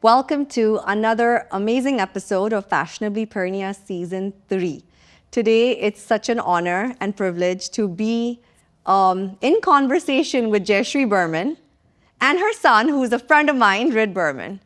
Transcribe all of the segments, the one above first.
Welcome to another amazing episode of Fashionably Purnia Season 3. Today, it's such an honor and privilege to be in conversation with Jayasri Burman and her son, who is a friend of mine, Rid Burman.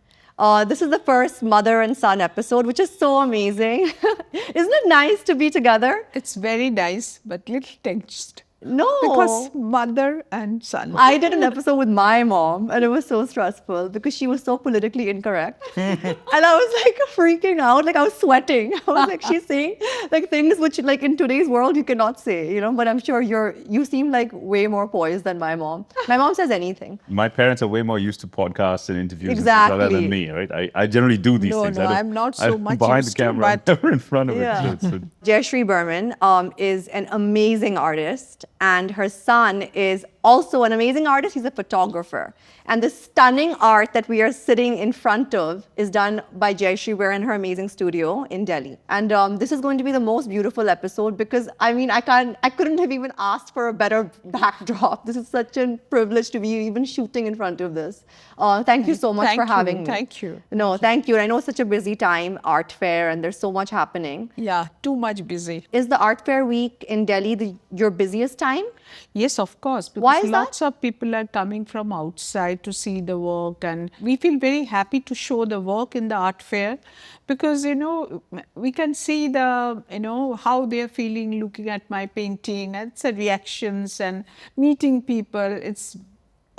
This is the first mother and son episode, which is so amazing. Isn't it nice to be together? It's very nice, but little tensed. No. Because mother and son. I did an episode with my mom and it was so stressful because she was so politically incorrect. And I was like freaking out, like I was sweating. I was like, she's saying like things which like in today's world you cannot say, you know, but I'm sure you seem like way more poised than my mom. My mom says anything. My parents are way more used to podcasts and interviews Exactly. rather than me, right? I generally do these things. No, I'm not so much behind used the camera, to, but never in front of Yeah. it. So Jayasri Burman is an amazing artist, and her son is also an amazing artist. He's a photographer. And the stunning art that we are sitting in front of is done by Jayasri Burman in her amazing studio in Delhi. And this is going to be the most beautiful episode because, I mean, I couldn't have even asked for a better backdrop. This is such a privilege to be even shooting in front of this. Thank you so much for having me. Thank you. No, thank you. I know it's such a busy time, art fair, and there's so much happening. Yeah, too much busy. Is the art fair week in Delhi your busiest time? Yes, of course. Because Why is lots of people are coming from outside to see the work, and we feel very happy to show the work in the art fair because, you know, we can see the, you know, how they're feeling looking at my painting, and it's the reactions and meeting people.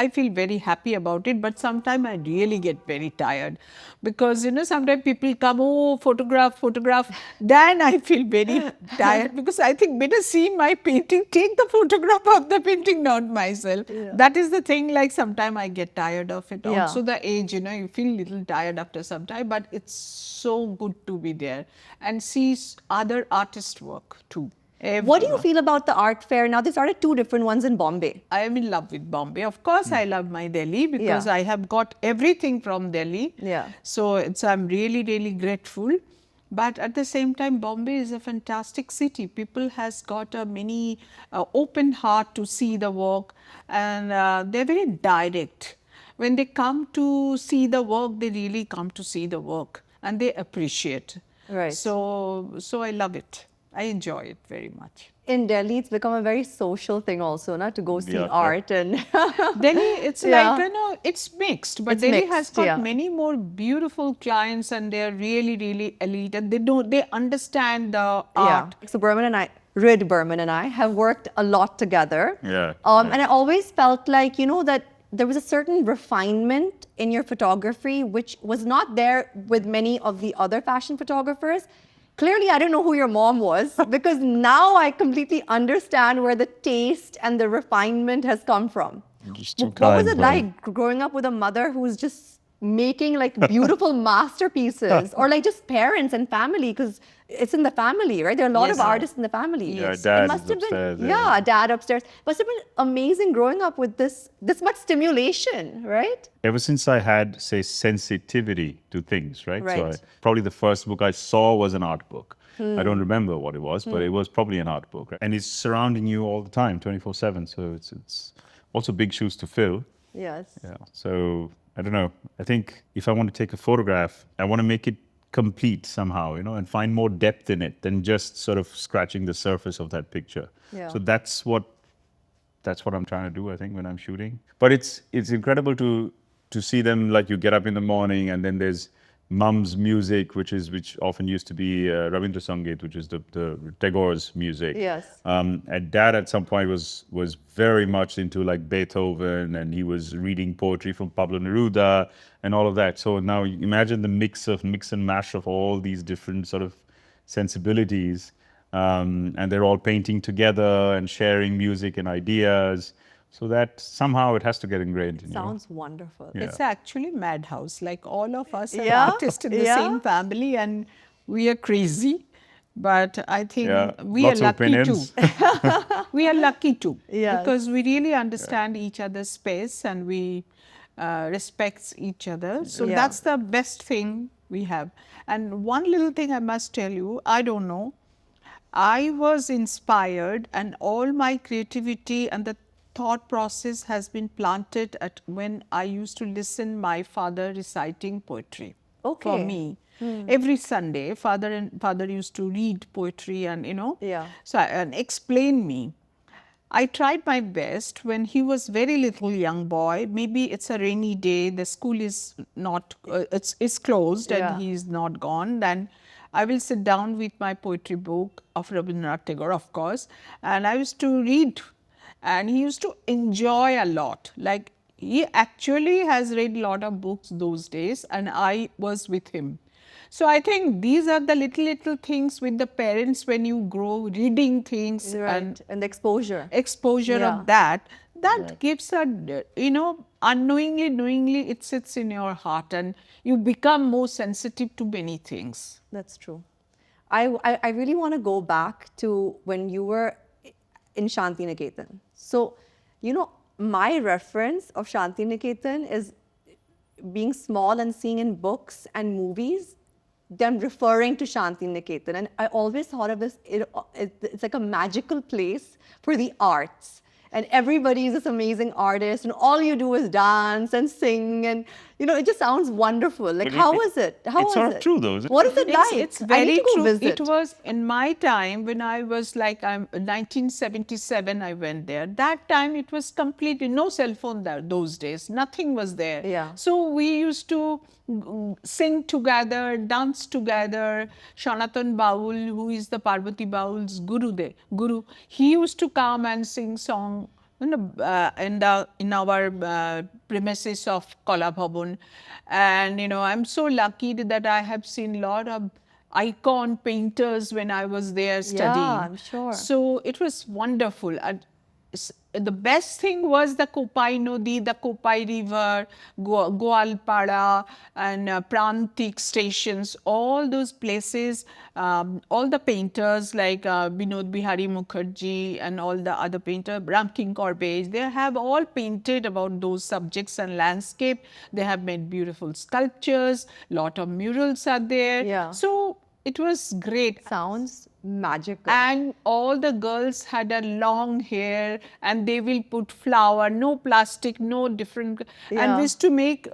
I feel very happy about it, but sometimes I really get very tired because, you know, sometimes people come, oh, photograph. Then I feel very tired because I think better see my painting, take the photograph of the painting, not myself. Yeah. That is the thing, like sometimes I get tired of it. Yeah. Also the age, you know, you feel little tired after some time, but it's so good to be there and see other artists' work too. What do you Everyone. feel about the art fair? Now, they started 2 different ones in Bombay. I am in love with Bombay. Of course, I love my Delhi because Yeah. I have got everything from Delhi. Yeah. So I'm really, really grateful. But at the same time, Bombay is a fantastic city. People has got a many open heart to see the work, and they're very direct. When they come to see the work, they really come to see the work and they appreciate. Right. So I love it. I enjoy it very much. In Delhi, it's become a very social thing also, na, to go see Yeah. art and Delhi, it's Yeah. like, you know, it's mixed, but It's Delhi mixed, has got yeah. many more beautiful clients and they're really, really elite and they understand the art. So Rid Burman and I have worked a lot together. Yeah. And I always felt like, you know, that there was a certain refinement in your photography, which was not there with many of the other fashion photographers. Clearly, I don't know who your mom was because now I completely understand where the taste and the refinement has come from. Just too What was kind, it buddy. like growing up with a mother who's just making like beautiful masterpieces, or like just parents and family, because it's in the family, right? There are a lot Yes. of artists in the family. Yeah, It dad must is have been, upstairs, yeah, yeah. dad upstairs. Must have been amazing growing up with this much stimulation, right? Ever since I had, say, sensitivity to things, right? So Right. probably the first book I saw was an art book. I don't remember what it was, but it was probably an art book. Right? And it's surrounding you all the time, 24/7. So it's also big shoes to fill. Yes. Yeah. So I don't know. I think if I want to take a photograph, I want to make it complete somehow, you know, and find more depth in it than just sort of scratching the surface of that picture. Yeah. So that's what I'm trying to do, I think, when I'm shooting. But it's incredible to see them, like you get up in the morning and then there's mum's music, which often used to be Rabindra Sangeet, which is the Tagore's music. Yes. And dad at some point was very much into like Beethoven, and he was reading poetry from Pablo Neruda and all of that. So now you imagine the mix and mash of all these different sort of sensibilities, and they're all painting together and sharing music and ideas. So that somehow it has to get ingrained in you. Sounds wonderful. Yeah. It's actually madhouse, like all of us are Yeah, artists in the yeah. same family and we are crazy. But I think Yeah, we are lots of lucky too. opinions. We are lucky too. Yes. Because we really understand each other's space and we respect each other. So Yeah. that's the best thing we have. And one little thing I must tell you, I don't know. I was inspired and all my creativity and the thought process has been planted at when I used to listen my father reciting poetry for Okay. me. Every Sunday, father used to read poetry and Yeah. and explain me. I tried my best when he was very little young boy. Maybe it's a rainy day, the school is not, it's closed and Yeah. he is not gone. Then I will sit down with my poetry book of Rabindranath Tagore, of course, and I used to read. And he used to enjoy a lot. Like he actually has read a lot of books those days, and I was with him. So I think these are the little things with the parents when you grow, reading things Right. And the exposure. exposure Yeah. of that gives a unknowingly, knowingly it sits in your heart and you become more sensitive to many things. That's true. I really want to go back to when you were in Santiniketan. So, my reference of Santiniketan is being small and seeing in books and movies them referring to Santiniketan. And I always thought of this, it's like a magical place for the arts. And everybody is this amazing artist, and all you do is dance and sing, and it just sounds wonderful. Like, how was it? How it's was sort of it? true, though, isn't it? What is it like? It's I very need to go true. visit. It was in my time when I was like, 1977, I went there. That time it was completely no cell phone there, those days. Nothing was there. Yeah. So we used to sing together, dance together. Sanatan Baul, who is the Parvati Baul's guru, he used to come and sing song in our premises of Kala Bhavan. And I'm so lucky that I have seen a lot of icon painters when I was there studying. I'm sure. So it was wonderful. And the best thing was the Kopai Nodi, the Kopai River, Goalpara and Prantik stations, all those places, all the painters like Binod Bihari Mukherjee and all the other painters, Ramking Corbage, they have all painted about those subjects and landscape. They have made beautiful sculptures, lot of murals are there. Yeah. So it was great. Sounds magical. And all the girls had a long hair and they will put flower, no plastic, no different. And Yeah. we used to make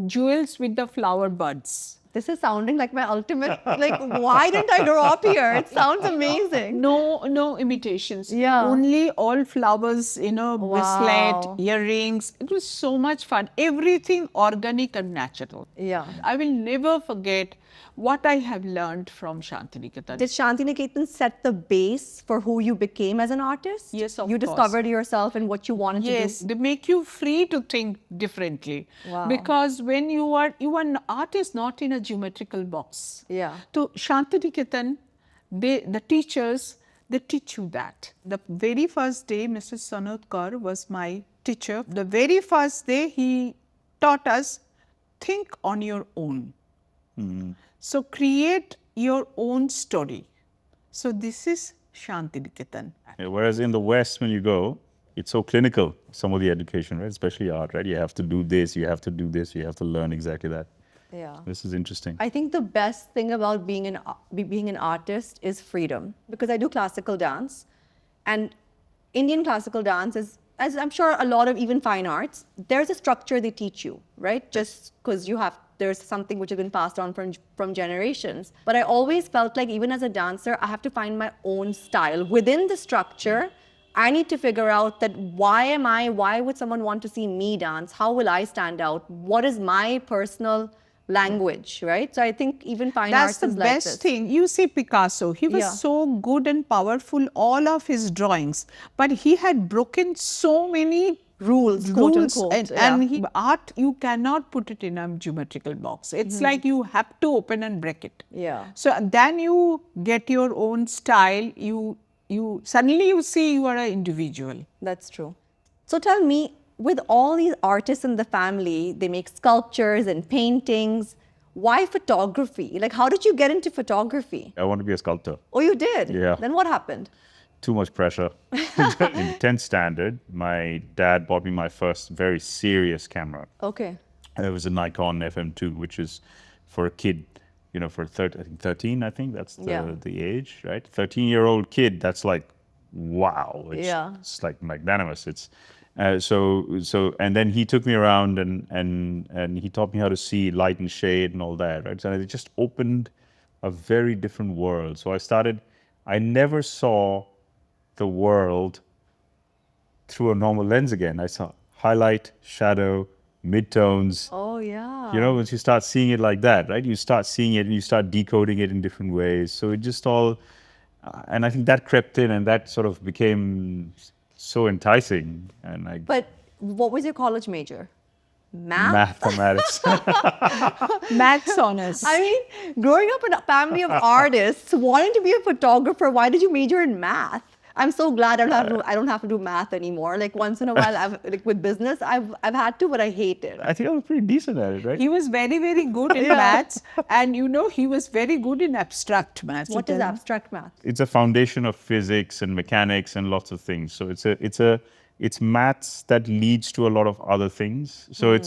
jewels with the flower buds. This is sounding like my ultimate, like, why didn't I grow up here? It sounds amazing. No imitations. Yeah. Only all flowers, bracelet, Wow. earrings. It was so much fun. Everything organic and natural. Yeah. I will never forget what I have learned from Santiniketan. Did Santiniketan set the base for who you became as an artist? Yes, of You course. discovered yourself and what you wanted Yes, to do. they make you free to think differently. Wow. Because when you are an artist, not in a geometrical box. Yeah. So Santiniketan, the teachers, they teach you that. The very first day, Mrs. Sanotkar was my teacher. The very first day, he taught us, think on your own. So create your own story. So this is Santiniketan. Yeah, whereas in the West, when you go, it's so clinical, some of the education, right? Especially art, right? You have to do this, you have to do this, you have to learn exactly that. Yeah. This is interesting. I think the best thing about being an artist is freedom, because I do classical dance, and Indian classical dance is, as I'm sure a lot of even fine arts, there's a structure they teach you, right? Just because there's something which has been passed on from generations. But I always felt like even as a dancer, I have to find my own style. Within the structure, I need to figure out that why would someone want to see me dance? How will I stand out? What is my personal language, right? So I think even fine That's arts the is like best this. thing. You see Picasso, he was Yeah. so good and powerful, all of his drawings, but he had broken so many Rules, quote rules unquote, and, yeah. art, you cannot put it in a geometrical box. It's like you have to open and break it. Yeah. So then you get your own style, you suddenly you see you are an individual. That's true. So tell me, with all these artists in the family, they make sculptures and paintings. Why photography? Like, how did you get into photography? I want to be a sculptor. Oh, you did? Yeah. Then what happened? Too much pressure. In 10th standard, my dad bought me my first very serious camera. Okay. It was a Nikon FM2, which is for a kid, for 13, I think that's Yeah. the age, right? 13-year-old kid, that's like wow, Yeah. it's like magnanimous. It's and then he took me around and he taught me how to see light and shade and all that, right? So it just opened a very different world. So I never saw the world through a normal lens again. I saw highlight, shadow, midtones. Oh, yeah. You know, once you start seeing it like that, right? You start seeing it and you start decoding it in different ways. So it just all, and I think that crept in and that sort of became so enticing. And I But what was your college major? Math? mathematics. Maths honors. I mean, growing up in a family of artists, wanting to be a photographer, why did you major in math? I'm so glad I don't have to do math anymore. Like once in a while, with business, I've had to, but I hate it. I think I was pretty decent at it, right? He was very, very good in maths, and he was very good in abstract maths. What is abstract math? It's a foundation of physics and mechanics and lots of things. So it's maths that leads to a lot of other things. So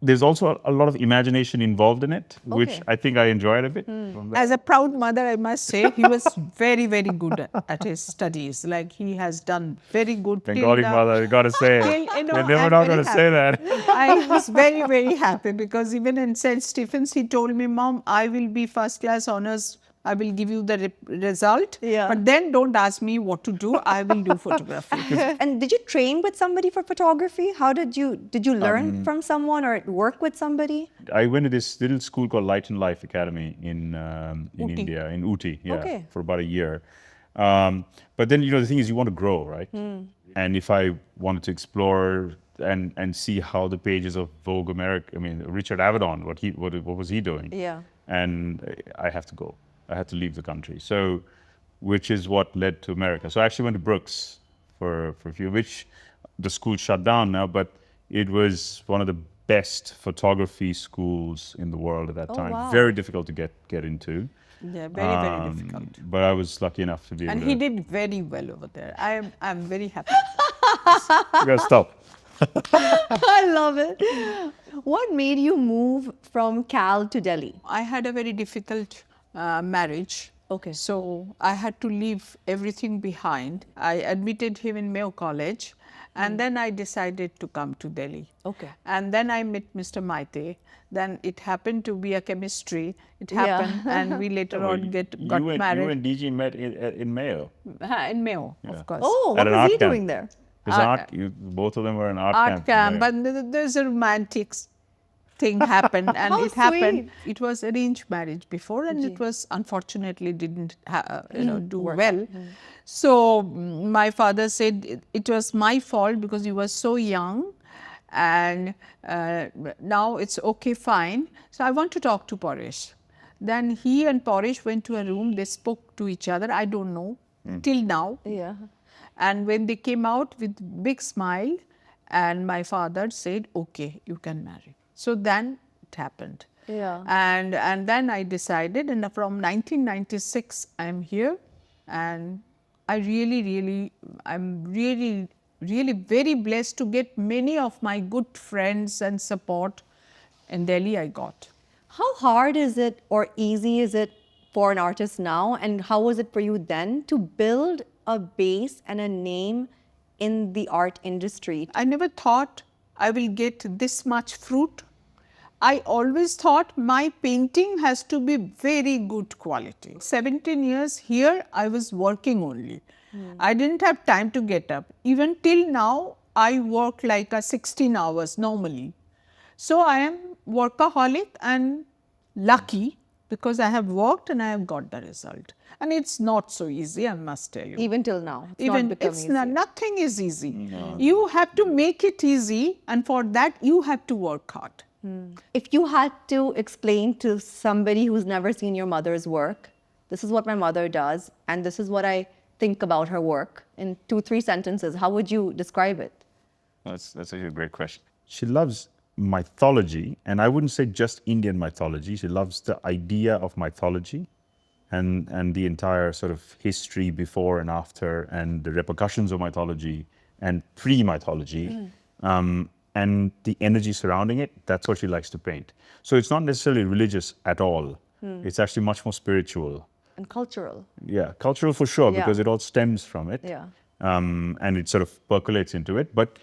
there's also a lot of imagination involved in it, which Okay. I think I enjoyed a bit. As a proud mother, I must say, he was very, very good at his studies. Like, he has done very good. Thank God, mother, you got to say it. They're never I'm not very going to happy. say that. I was very, very happy because even in St. Stephen's, he told me, Mom, I will be first class honors. I will give you the result. Yeah. But then don't ask me what to do. I will do photography. And did you train with somebody for photography? How did you learn from someone or work with somebody? I went to this little school called Light and Life Academy in Ooty. India, in Ooty, Okay. for about a year. But then, the thing is, you want to grow, right? And if I wanted to explore and see how the pages of Vogue America, Richard Avedon, what was he doing? Yeah. And I have to go. I had to leave the country. So, which is what led to America. So I actually went to Brooks for a few, which the school shut down now, but it was one of the best photography schools in the world at that Oh, time. wow. Very difficult to get into. Yeah, very, very difficult. But I was lucky enough to be able And to. he did very well over there. I'm very happy. You gotta stop. I love it. What made you move from Cal to Delhi? I had a very difficult marriage. Okay. So I had to leave everything behind. I admitted him in Mayo College, and then I decided to come to Delhi. Okay. And then I met Mr. Maite. Then it happened to be a chemistry. It Yeah. happened, and we later on got You married and DG met in Mayo. in Mayo, of course. Oh, At what an was art he camp. doing there? Both of them were in art Art camp, Right. but there's a romantic thing happened, and How it happened. sweet. It was arranged marriage before, and it was unfortunately didn't do well. So my father said it was my fault because he was so young, and now it's okay, fine. So I want to talk to Paresh. Then he and Paresh went to a room. They spoke to each other. I don't know till now. Yeah. And when they came out with big smile, and my father said, okay, you can marry. So then it happened. Yeah. And then I decided, and from 1996, I'm here, and I'm really very blessed to get many of my good friends and support in Delhi I got. How hard is it or easy is it for an artist now, and how was it for you then to build a base and a name in the art industry? I never thought I will get this much fruit. I always thought my painting has to be very good quality. 17 years here, I was working only. I didn't have time to get up. Even till now, I work like a 16 hours normally. So I am workaholic and lucky because I have worked and I have got the result. And it's not so easy, I must tell you. Even till now, it's Even not become it's easy. nothing is easy. You have to make it easy, and for that you have to work hard. If you had to explain to somebody who's never seen your mother's work, this is what my mother does, and this is what I think about her work in 2-3 sentences, how would you describe it? That's actually a great question. She loves mythology, and I wouldn't say just Indian mythology. She loves the idea of mythology and the entire sort of history before and after, and the repercussions of mythology and pre-mythology, and the energy surrounding it. That's what she likes to paint. So it's not necessarily religious at all. It's actually much more spiritual. And cultural. Yeah, cultural for sure, Yeah. because it all stems from it. Yeah. And it sort of percolates into it. But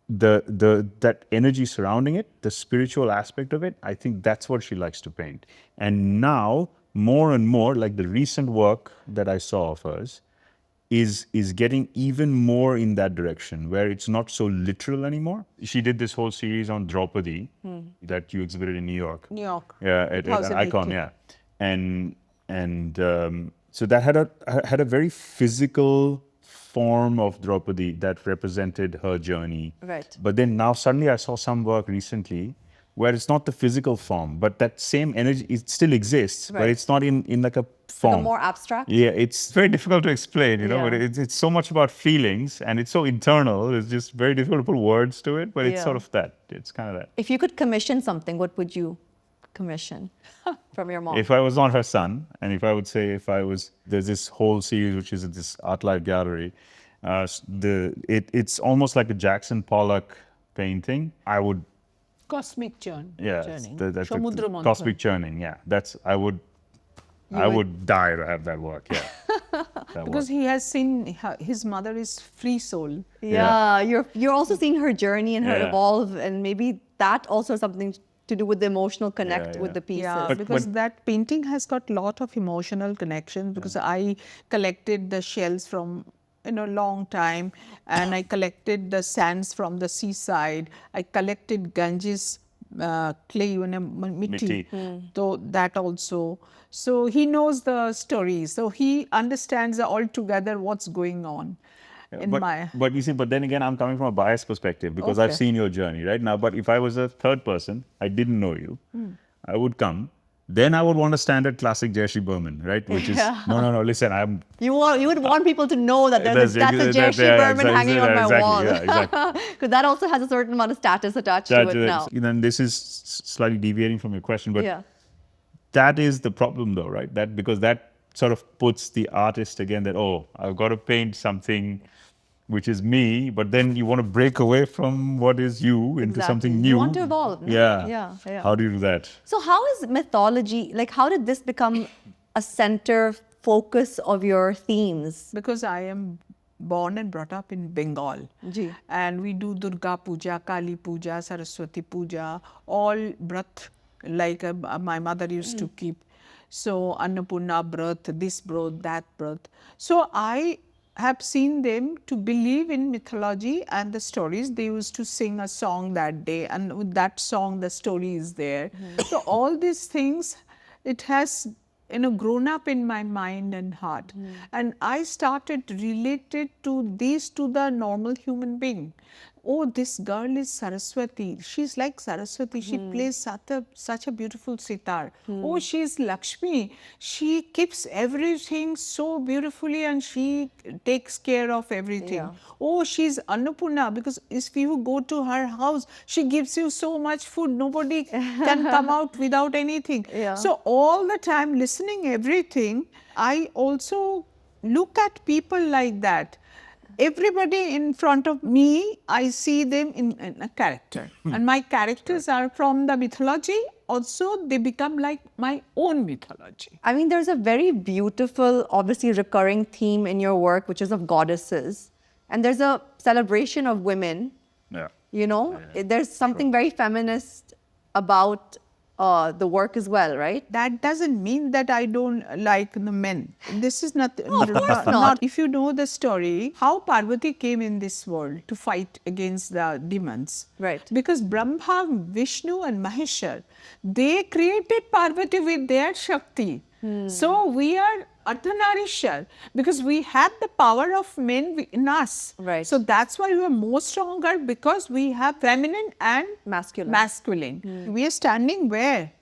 that energy surrounding it, the spiritual aspect of it, I think that's what she likes to paint. And now, more and more, like the recent work that I saw of hers, is getting even more in that direction, where it's not so literal anymore. She did this whole series on Draupadi that you exhibited in New York. New York. Yeah, at an Icon, 2018. yeah. So that had a very physical form of Draupadi that represented her journey. Right. But then now suddenly I saw some work recently where it's not the physical form, but that same energy, it still exists, but Right. it's not in like a form. Like a more abstract? Yeah, it's very difficult to explain, you know, but Yeah. it's so much about feelings and it's so internal. It's just very difficult to put words to it, but it's Yeah. sort of that. It's kind of that. If you could commission something, what would you commission from your mom? If I was not her son, and if I would say there's this whole series which is at this Art Life Gallery, it's almost like a Jackson Pollock painting. I would, Cosmic yeah, churning. that's the Samudra manthan. cosmic churning. Yeah, I would die to have that work. Yeah, that Because work. he has seen his mother is free soul. Yeah, you're also seeing her journey and her Yeah. evolve, and maybe that also has something to do with the emotional connect Yeah, with yeah. the pieces. Yeah, But- because that painting has got lot of emotional connections, because I collected the shells from long time, and I collected the sands from the seaside. I collected Ganges clay, mitti. Mitti. So that also. So he knows the story. So he understands altogether what's going on in my. But you see, but then again, I'm coming from a biased perspective because I've Okay. seen your journey, right? Now, but if I was a third person, I didn't know you, I would come. Then I would want a standard classic Jayasri Burman, right? Which is, no, listen, You would want people to know that that's a That's- Jayasri yeah, Burman exactly, hanging on my exactly, wall. yeah, exactly. Because that also has a certain amount of status attached to it now. Then this is slightly deviating from your question, but Yeah. that is the problem though, right? Because that sort of puts the artist again that, oh, I've got to paint something which is me, but then you want to break away from what is you into something Exactly. new. You want to evolve, no? Yeah. Yeah. How do you do that? So how is mythology, like how did this become a center focus of your themes? Because I am born and brought up in Bengal. Ji. And we do Durga Puja, Kali Puja, Saraswati Puja, all Brat, like my mother used to keep. So Annapurna Brat, this Brat, that Brat. So I have seen them to believe in mythology and the stories. They used to sing a song that day, and with that song the story is there. So all these things, it has grown up in my mind and heart. And I started related to these to the normal human being. Oh, this girl is Saraswati. She's like Saraswati. She plays such a beautiful sitar. Oh, she's Lakshmi. She keeps everything so beautifully and she takes care of everything. Yeah. Oh, she's Annapurna, because if you go to her house, she gives you so much food. Nobody can come out without anything. Yeah. So all the time listening everything, I also look at people like that. Everybody in front of me, I see them in a character. And my characters are from the mythology. Also, they become like my own mythology. I mean, there's a very beautiful, obviously recurring theme in your work, which is of goddesses. And there's a celebration of women, Yeah. you know? There's something very feminist about the work as well, right? That doesn't mean that I don't like the men. This is not. No, of course not. If you know the story, how Parvati came in this world to fight against the demons. Right. Because Brahma, Vishnu and Maheshwar, they created Parvati with their Shakti. So we are Ardhanarishwar because we had the power of men in us. Right. So that's why we are more stronger, because we have feminine and Masculine. We are standing where?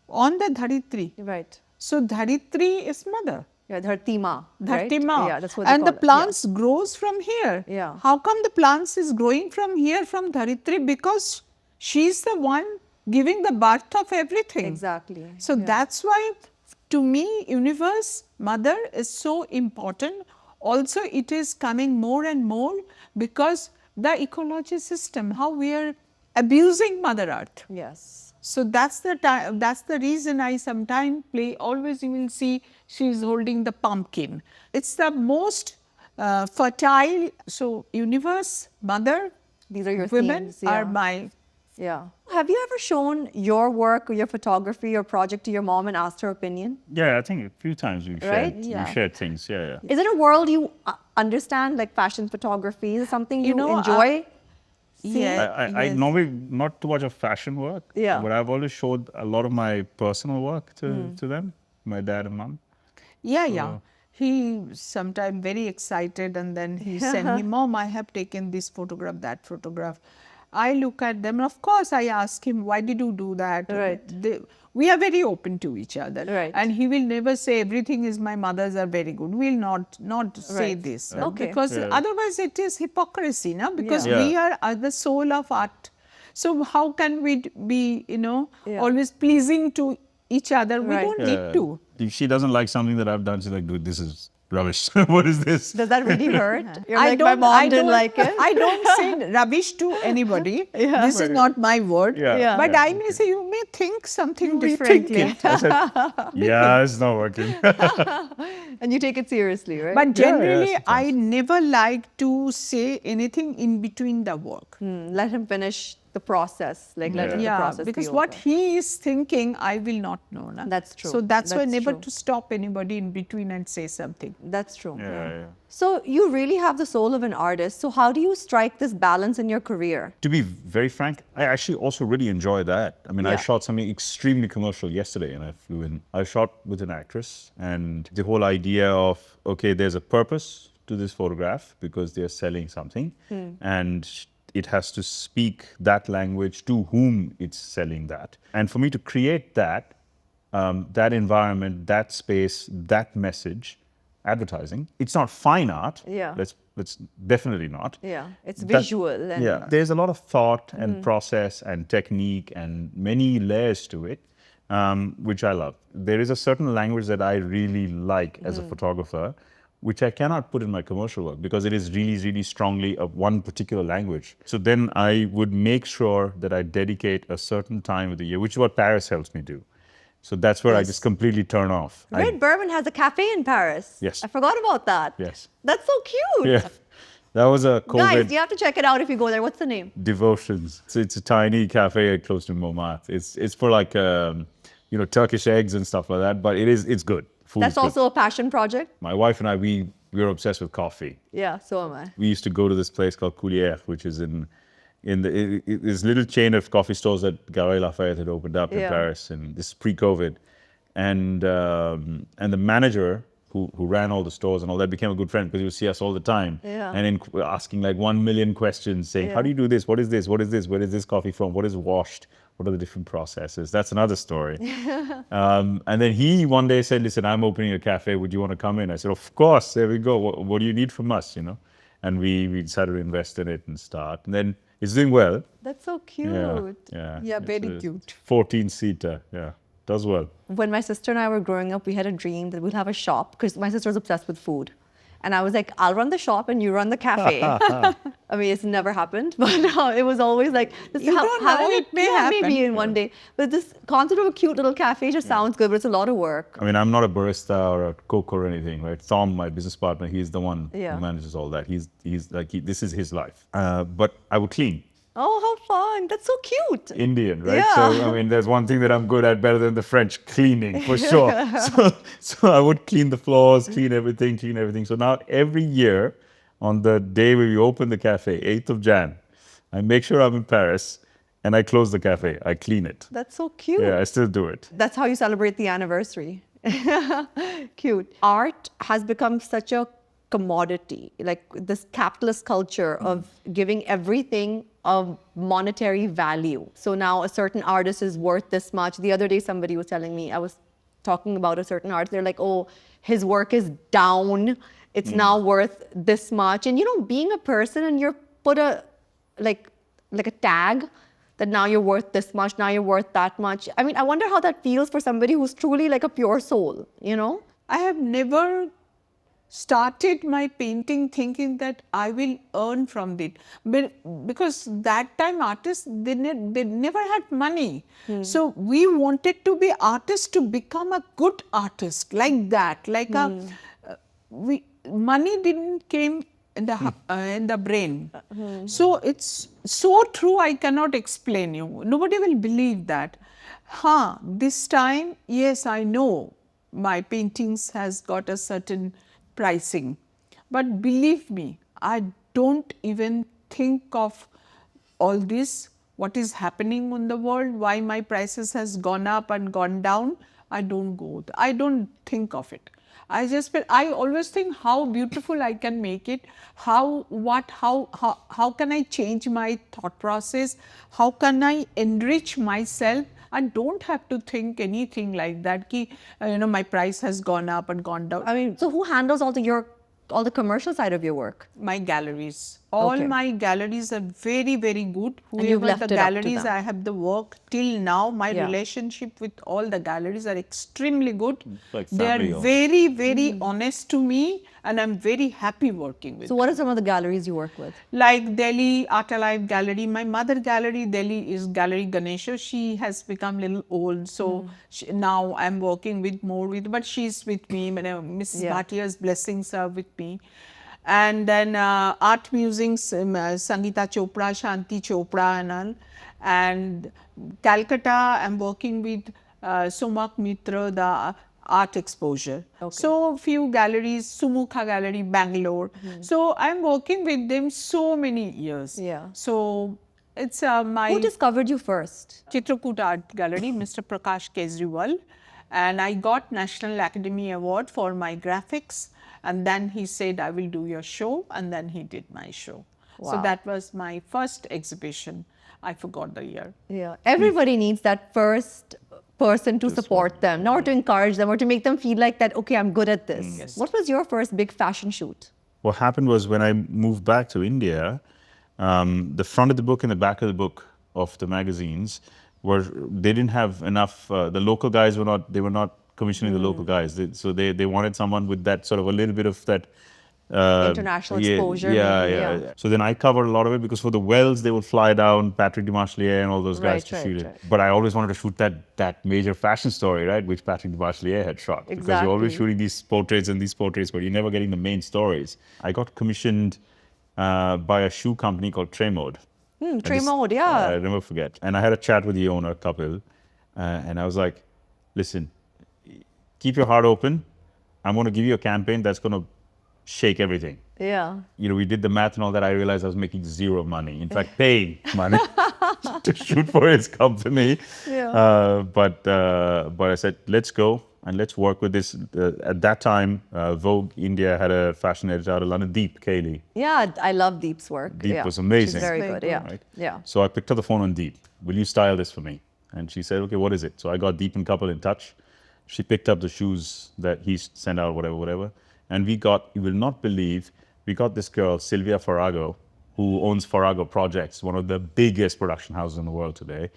On the Dharitri. Right. So Dharitri is mother. Yeah, Dhartima. Right? Dhartima. Yeah, that's what they and the call it. plants grows from here. Yeah. How come the plants is growing from here, from Dharitri? Because she's the one giving the birth of everything. Exactly. So that's why, to me, universe, mother is so important. Also, it is coming more and more because the ecology system, how we are abusing Mother Earth. Yes. So that's the time. That's the reason I sometimes play. Always you will see she's holding the pumpkin. It's the most fertile. So universe, mother, These are your women themes, yeah. are my. Yeah. Have you ever shown your work or your photography or project to your mom and asked her opinion? Yeah, I think a few times we've Right? shared, Yeah. we've shared things. Yeah, yeah. Is it a world you understand, like fashion photography? Is it something you know, enjoy? Yeah. I yes. normally not too much of fashion work. Yeah. But I've always showed a lot of my personal work to them, my dad and mom. Yeah, yeah. He sometimes very excited and then he send me, Mom, I have taken this photograph, that photograph. I look at them and of course I ask him, why did you do that? Right. We are very open to each other. Right. And he will never say everything is my mother's are very good. We'll not say Right. this. Okay. Because Yeah. otherwise it is hypocrisy, no? Because Yeah. we are the soul of art. So how can we be, Yeah. always pleasing to each other? We Right. don't need to. If she doesn't like something that I've done, she's like, dude, this is rubbish. What is this? Does that really hurt? You're like, my mom didn't like it. I don't say rubbish to anybody. Yeah. This is not my word. Yeah. Yeah. But Yeah. I may say, you may think something Rethink differently. it. I said, yeah, it's not working. And you take it seriously, right? But generally, sometimes. I never like to say anything in between the work. Let him finish the process, like let him the Yeah, process because be what over. he is thinking, I will not know. Na? That's true. So that's why That's never true. to stop anybody in between and say something. That's true. Yeah. So you really have the soul of an artist. So how do you strike this balance in your career? To be very frank, I actually also really enjoy that. I mean, I Yeah. shot something extremely commercial yesterday and I flew in. I shot with an actress and the whole idea of, okay, there's a purpose to this photograph because they're selling something and it has to speak that language to whom it's selling that. And for me to create that, that environment, that space, that message, advertising, it's not fine art. Yeah. Let's definitely not. Yeah, it's That- visual. And Yeah, there's a lot of thought and process and technique and many layers to it, which I love. There is a certain language that I really like as a photographer, which I cannot put in my commercial work because it is really, really strongly of one particular language. So then I would make sure that I dedicate a certain time of the year, which is what Paris helps me do. So that's where I just completely turn off. Rid Burman has a cafe in Paris. Yes. I forgot about that. Yes. That's so cute. Yeah. That was a Guys, COVID you have to check it out if you go there. What's the name? devotions. So it's a tiny cafe close to Montmartre. It's for like Turkish eggs and stuff like that. But it's good. Food That's is good. also a passion project. My wife and I we were obsessed with coffee. Yeah, so am I. We used to go to this place called Coulières, which is in this little chain of coffee stores that Galeries Lafayette had opened up in Yeah. Paris, and this is pre-COVID. And the manager who ran all the stores and all that became a good friend because he would see us all the time. Yeah. And then asking like 1 million questions, saying, how do you do this? What is this? What is this? Where is this coffee from? What is washed? What are the different processes? That's another story. And then he one day said, listen, I'm opening a cafe. Would you want to come in? I said, of course. There we go. What do you need from us? And we decided to invest in it and start. And then it's doing well. That's so cute. Yeah. Yeah, It's very a cute. 14-seater. Yeah. Does well. When my sister and I were growing up, we had a dream that we'll have a shop because my sister was obsessed with food. And I was like, I'll run the shop and you run the cafe. I mean, it's never happened, but it was always like, this You don't know, it may happen. maybe in one day. But this concept of a cute little cafe just sounds good, but it's a lot of work. I mean, I'm not a barista or a cook or anything, right? Tom, my business partner, he's the one Yeah. who manages all that. He's like, this is his life. But I would clean. Oh, how fun. That's so cute. Indian, right? Yeah. So, I mean, there's one thing that I'm good at better than the French, cleaning, for sure. So I would clean the floors, clean everything. So now every year on the day where we open the cafe, 8th of Jan, I make sure I'm in Paris and I close the cafe. I clean it. That's so cute. Yeah, I still do it. That's how you celebrate the anniversary. Cute. Art has become such a commodity, like this capitalist culture of giving everything a monetary value. So now a certain artist is worth this much. The other day somebody was telling me, I was talking about a certain artist, they're like, oh, his work is down. It's now worth this much. And being a person and you're put a like a tag that now you're worth this much, now you're worth that much. I mean, I wonder how that feels for somebody who's truly like a pure soul, I have never started my painting thinking that I will earn from it. But because that time artists, they never had money. So we wanted to be artists to become a good artist like that. Like money didn't came in the brain. So it's so true, I cannot explain you. Nobody will believe that. This time, yes, I know my paintings has got a certain pricing. But believe me, I don't even think of all this, what is happening in the world, why my prices has gone up and gone down. I don't think of it. I always think how beautiful I can make it, how can I change my thought process, how can I enrich myself. I don't have to think anything like that, my price has gone up and gone down. I mean, so who handles all the commercial side of your work? My galleries. All Okay. my galleries are very, very good. And you've Whoever left the it up to galleries them. I have the work till now, my Yeah. relationship with all the galleries are extremely good. Like They family are almost. very, very honest to me, and I'm very happy working with So what are some of the galleries you work with? like Delhi Art Alive Gallery. My mother gallery, Delhi, is Gallery Ganesha. She has become little old, so now I'm working with more with, but she's with me. Mrs. Yeah. Bhatia's blessings are with me. And then art musings, Sangeeta Chopra, Shanti Chopra and all. And Calcutta, I'm working with Somak Mitra, the art exposure. Okay. So few galleries, Sumukha Gallery, Bangalore. So I'm working with them so many years. Yeah. So it's my Who discovered you first? Chitrakoot Art Gallery, Mr. Prakash Kejriwal, and I got National Academy Award for my graphics. And then he said, I will do your show, and then he did my show. So Wow. that was my first exhibition. I forgot the year. Yeah. Everybody needs that first person to support them, not to encourage them or to make them feel like that, okay, I'm good at this. What was your first big fashion shoot? What happened was when I moved back to India, the front of the book and the back of the book of the magazines they didn't have enough. The local guys were not commissioning the local guys, so they wanted someone with that sort of a little bit of that International exposure, Yeah, maybe, yeah, yeah. So then I covered a lot of it because for the Wells they would fly down Patrick Demarchelier and all those guys to shoot it. But I always wanted to shoot that major fashion story, right, which Patrick Demarchelier had shot. Because you're always Exactly. shooting these portraits, but you're never getting the main stories. I got commissioned by a shoe company called Tremode. Tremode, yeah. I'll never forget. And I had a chat with the owner, Kapil, and I was like, listen, keep your heart open. I'm going to give you a campaign that's going to shake everything. Yeah. You know, we did the math and all that. I realized I was making zero money. In fact, paying money to shoot for his company. Yeah. But I said, let's go and let's work with this. At that time, Vogue India had a fashion editor out of London, Deep Cayley. Yeah, I love Deep's work. Deep yeah. was amazing. She's very Very good, good. yeah. Right? Yeah. So I picked up the phone on Deep. Will you style this for me? And she said, okay, what is it? So I got Deep and Kapil in touch. She picked up the shoes that he sent out, whatever. And we got, you will not believe, we got this girl, Sylvia Farrago, who owns Farrago Projects, one of the biggest production houses in the world today.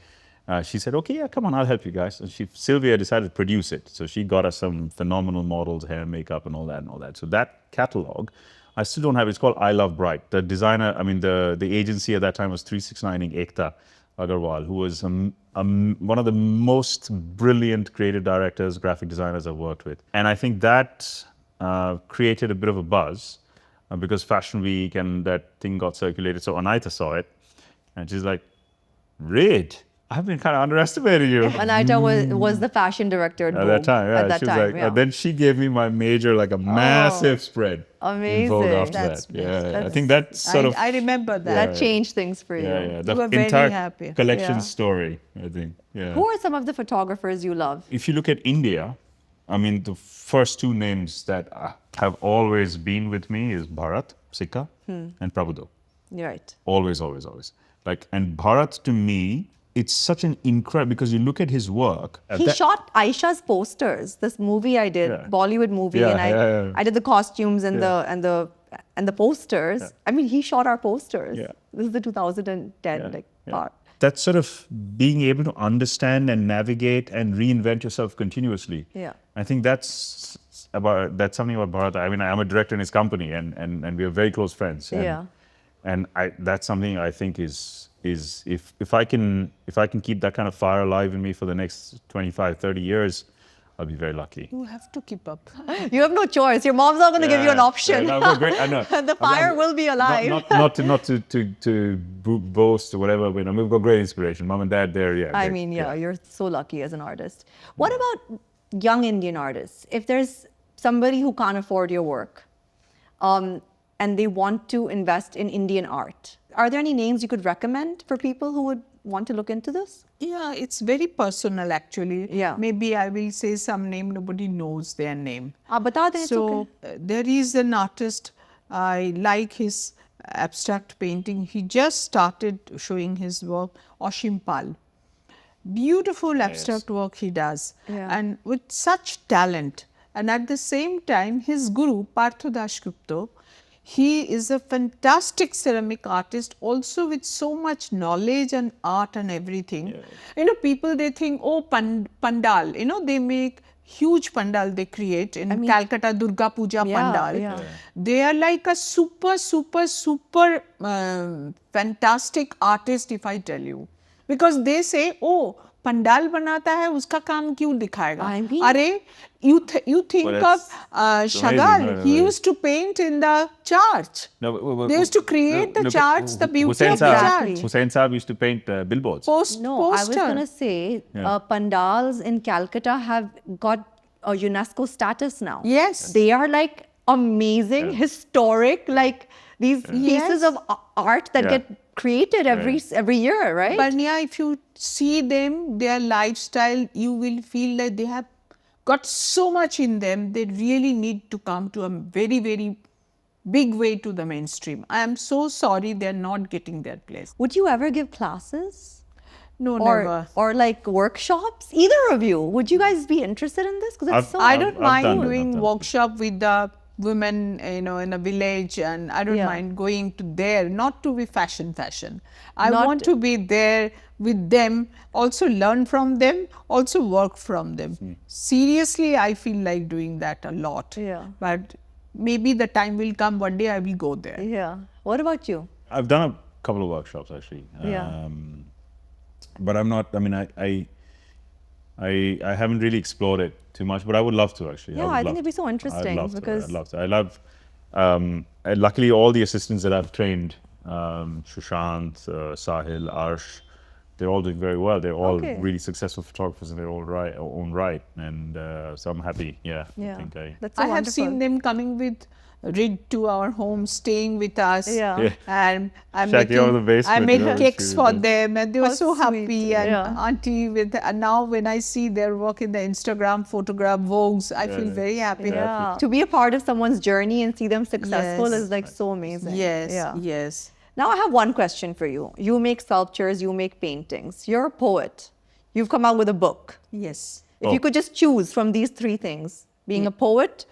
She said, okay, yeah, come on, I'll help you guys. And Sylvia decided to produce it. So she got us some phenomenal models, hair, makeup, and all that. So that catalog, I still don't have it. It's called I Love Bright. The designer, I mean, the agency at that time was 369ing Ekta Agarwal, who was one of the most brilliant creative directors, graphic designers I've worked with. And I think that created a bit of a buzz because Fashion Week and that thing got circulated. So Anita saw it and she's like, Rid, I've been kind of underestimating you. Anita was the fashion director at At that Vogue. time, yeah. At that She was time, like, yeah. then she gave me my major, like a massive spread. In Vogue Amazing. after That's that. Yeah, I that's- think that's sort of. I remember that. That changed things for you. Yeah. You were The very entire happy. collection Yeah. story, I think. Yeah. Who are some of the photographers you love? If you look at India, I mean, the first two names that have always been with me is Bharat, Sikka, and Prabhudev. Right. Always. Like, and Bharat to me, it's such an incredible, because you look at his work. He shot Aisha's posters. This movie I did, Yeah. Bollywood movie, Yeah, and yeah. I did the costumes and Yeah. the posters. I mean, he shot our posters. Yeah. This is the 2010 part. That sort of being able to understand and navigate and reinvent yourself continuously. Yeah. I think that's that's something about Bharat. I mean, I'm a director in his company, and we are very close friends. Yeah. And that's something I think is if I can keep that kind of fire alive in me for the next 25, 30 years, I'll be very lucky. You have to keep up. You have no choice. Your mom's not going to give you an option. Yeah, no, great. I know. The fire will be alive. Not to boast or whatever. But we've got great inspiration. Mom and dad, there. Yeah. I mean, yeah, you're so lucky as an artist. What about young Indian artists? If there's somebody who can't afford your work, and they want to invest in Indian art, are there any names you could recommend for people who would want to look into this? Yeah, it's very personal actually. Yeah. Maybe I will say some name, nobody knows their name. Bata dein, it's So okay. there is an artist, I like his abstract painting. He just started showing his work, Ashim Pal. Beautiful abstract work he does, Yeah. and with such talent. And at the same time, his guru, Partho Dasgupta, he is a fantastic ceramic artist, also with so much knowledge and art and everything. You know, people, they think, oh, pandal, you know, they make huge pandal they create in Calcutta, Durga Puja pandal. yeah. They are like a super fantastic artist, if I tell you. Because they say, oh, pandal बनाता है उसका काम क्यों दिखाएगा? I mean- अरे, you think Well, of that's Chagall. amazing. He used to paint in the church. No, They used to create the charts, the beauty Hussain of the Saab, church. Hussain Saab used to paint billboards. No, I was Poster. going to say pandals in Calcutta have got a UNESCO status now. Yes. They are like amazing, historic, like these pieces Yes. of art that Yeah. get created every year, right? But yeah, if you see them, their lifestyle, you will feel that they have got so much in them. They really need to come to a very, very big way to the mainstream. I am so sorry they are not getting their place. Would you ever give classes? No, Or, never. or like workshops? Either of you. Would you guys be interested in this? Because it's I've- so I don't I've mind done it, doing I've done it. workshop with the women, you know, in a village, and I don't Yeah. mind going to there, not to be fashion. I Not- want to be there with them, also learn from them, also work from them. Seriously, I feel like doing that a lot. Yeah. But maybe the time will come, one day I will go there. Yeah. What about you? I've done a couple of workshops actually. Yeah. But I'm not. I mean, I haven't really explored it too much, but I would love to actually. Yeah, would I think love it'd be so to. interesting I'd love because- to. I'd love to. I love. Luckily, all the assistants that I've trained, Sushant, Sahil, Arsh, they're all doing very well. They're all Okay. really successful photographers in their own right, and so I'm happy. Yeah, Yeah. I think That's so I have wonderful. seen them coming with Rid to our home, staying with us. Yeah. Yeah. And Shaki out of the basement, I made you know, cakes she for was- them, and they were How so sweet. happy. And Yeah. auntie with, and now when I see their work in the Instagram photograph Vogues, I feel very happy. Yeah. To be a part of someone's journey and see them successful Yes. is like so amazing. Yes, Yeah. yes. Now I have one question for you. You make sculptures, you make paintings. You're a poet. You've come out with a book. Yes. If you could just choose from these three things, being a poet,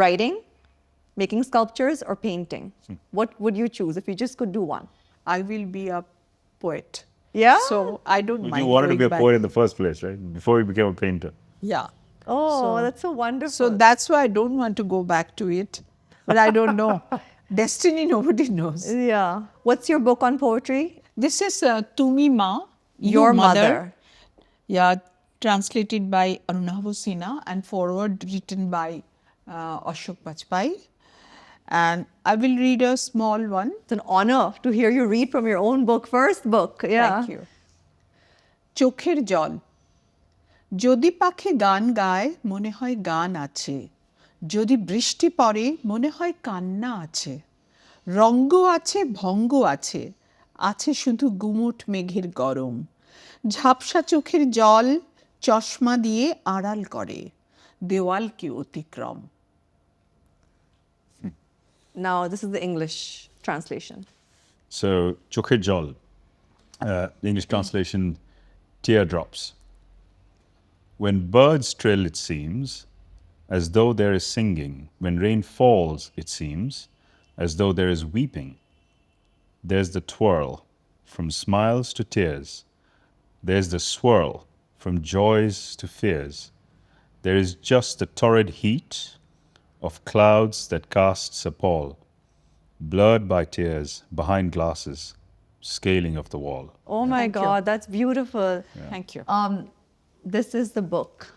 writing, making sculptures, or painting, what would you choose if you just could do one? I will be a poet. Yeah? So I don't mind. You wanted to be a going back. poet in the first place, right? Before you became a painter. Yeah. Oh, that's so wonderful. So that's why I don't want to go back to it. But I don't know. Destiny, nobody knows. Yeah. What's your book on poetry? This is Tumi Ma, Your Mother. Yeah, translated by Arunabhu Sinha and forward written by Ashok Bajpai. And I will read a small one. It's an honor to hear you read from your own book, first book. Yeah. Thank you. চোখের জল যদি পাখি গান গায় মনে হয় গান আছে যদি বৃষ্টি পড়ে মনে হয় কান্না আছে রঙ্গ আছে ভঙ্গ আছে আছে শুধু গুমোট মেঘের গরম ঝাপসা চোখের জল চশমা দিয়ে আড়াল করে দেওয়ালকে অতিক্রম Now, this is the English translation. So, Chokhe Jol, the English translation, teardrops. When birds trill, it seems, as though there is singing. When rain falls, it seems, as though there is weeping. There's the twirl, from smiles to tears. There's the swirl, from joys to fears. There is just the torrid heat of clouds that casts a pall, blurred by tears, behind glasses, scaling of the wall. Oh my Thank you. God, that's beautiful. Thank you. This is the book.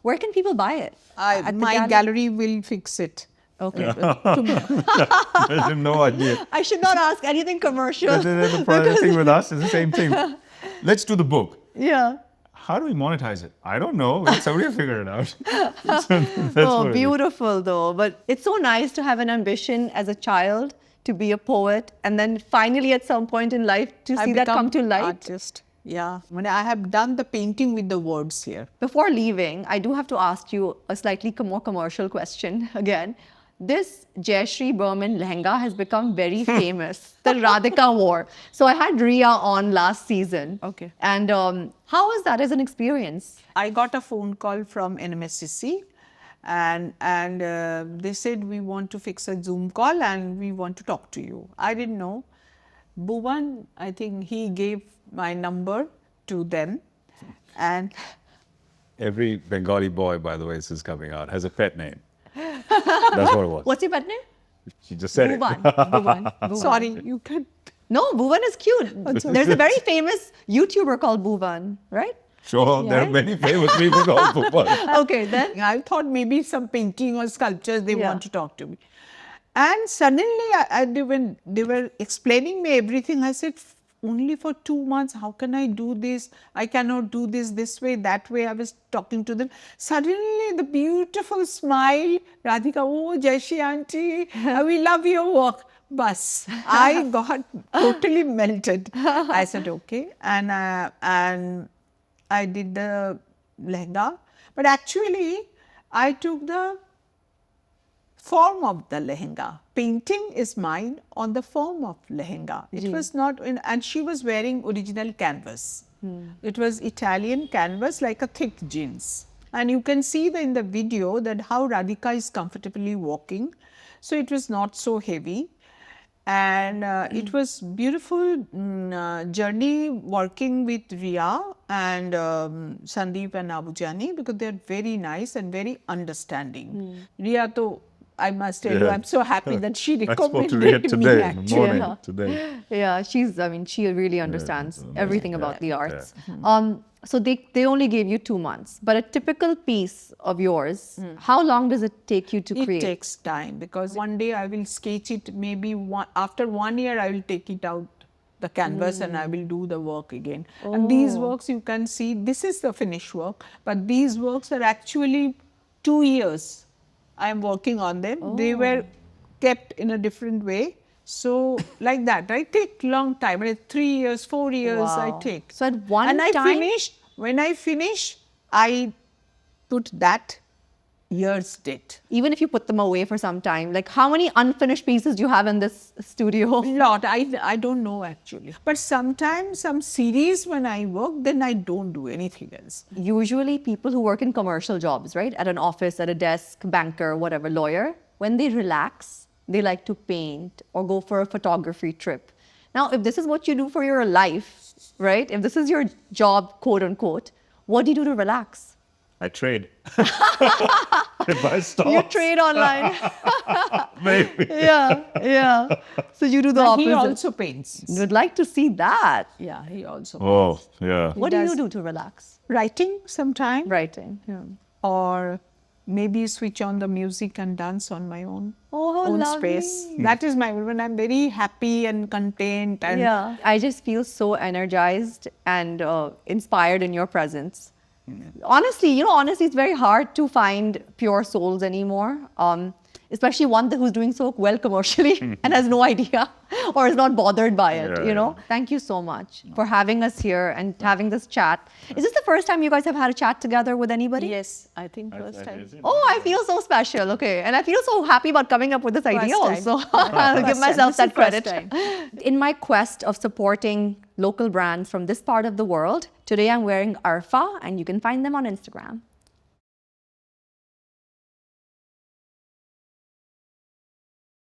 Where can people buy it? At the My gallery will fix it. Okay. I have no idea. I should not ask anything commercial. The thing with us is the same thing. Let's do the book. Yeah. How do we monetize it? I don't know. Let somebody figure it out. That's Oh, what it is. beautiful though. But it's so nice to have an ambition as a child to be a poet, and then finally at some point in life to see that come to light. Artist. Yeah. When I have done the painting with the words here. Before leaving, I do have to ask you a slightly more commercial question again. This Jayasri Burman lehenga has become very famous, the Radhika wore. So I had Ria on last season. Okay. And how was that as an experience? I got a phone call from NMSCC and they said, we want to fix a Zoom call and we want to talk to you. I didn't know. Bhuvan, I think he gave my number to them and Every Bengali boy, by the way, this is coming out, has a pet name. That's what it was. What's your pet name? She just said it. Bhuvan. Bhuvan. sorry, you can. No, Bhuvan is cute. There's a very famous YouTuber called Bhuvan, right? Sure, there are Right? many famous people called Bhuvan. Okay, then. I thought maybe some painting or sculptures they Yeah. want to talk to me. And suddenly when they were explaining me everything, I said, only for 2 months, how can I do this? I cannot do this way, that way. I was talking to them. Suddenly the beautiful smile, Radhika, oh, Jayasri auntie, we love your work. Bus. I got totally melted. I said, okay. And I did the lehenga. But actually, I took the form of the lehenga. Painting is mine on the form of lehenga. It was not, and she was wearing original canvas. It was Italian canvas, like a thick jeans. And you can see in the video that how Radhika is comfortably walking. So it was not so heavy. And it was beautiful journey working with Ria and Sandeep and Abujani, because they are very nice and very understanding. Ria, to I must tell you, Yeah. I'm so happy that she I spoke to Ria recommended me today, in the actually. morning, Yeah. today. Yeah, she really understands everything about the arts. Yeah. So they only gave you 2 months, but a typical piece of yours, how long does it take you to It create? takes time because one day I will sketch it, maybe after 1 year I will take it out the canvas and I will do the work again. And these works you can see, this is the finished work, but these works are actually 2 years I am working on them. They were kept in a different way. So like that, I take long time, 3 years, 4 years I Wow. take. So at one and time- when I finish, I put that year's date. Even if you put them away for some time, like how many unfinished pieces do you have in this studio? Lot, I don't know actually. But sometimes some series when I work, then I don't do anything else. Usually people who work in commercial jobs, right? At an office, at a desk, banker, whatever, lawyer, when they relax, they like to paint or go for a photography trip. Now, if this is what you do for your life, right? If this is your job, quote unquote, what do you do to relax? I trade. If I stop, You trade online. maybe. Yeah. So you do the And opposite. he also paints. Would like to see that. Yeah, he also Oh, yeah. What do you does. do to relax? writing sometime. Writing. Yeah. Or maybe switch on the music and dance on my own Oh, space. lovely. That is my, when I'm very happy and content and Yeah. I just feel so energized and inspired in your presence. Honestly, it's very hard to find pure souls anymore. Especially one who's doing so well commercially and has no idea or is not bothered by it, Yeah. Thank you so much for having us here and having this chat. Is this the first time you guys have had a chat together with anybody? yes, I think first time. Oh, I feel so special. Okay. And I feel so happy about coming up with this idea First time. also. I'll give First time. myself This is that credit. first time. In my quest of supporting local brands from this part of the world, today I'm wearing Arfa and you can find them on Instagram.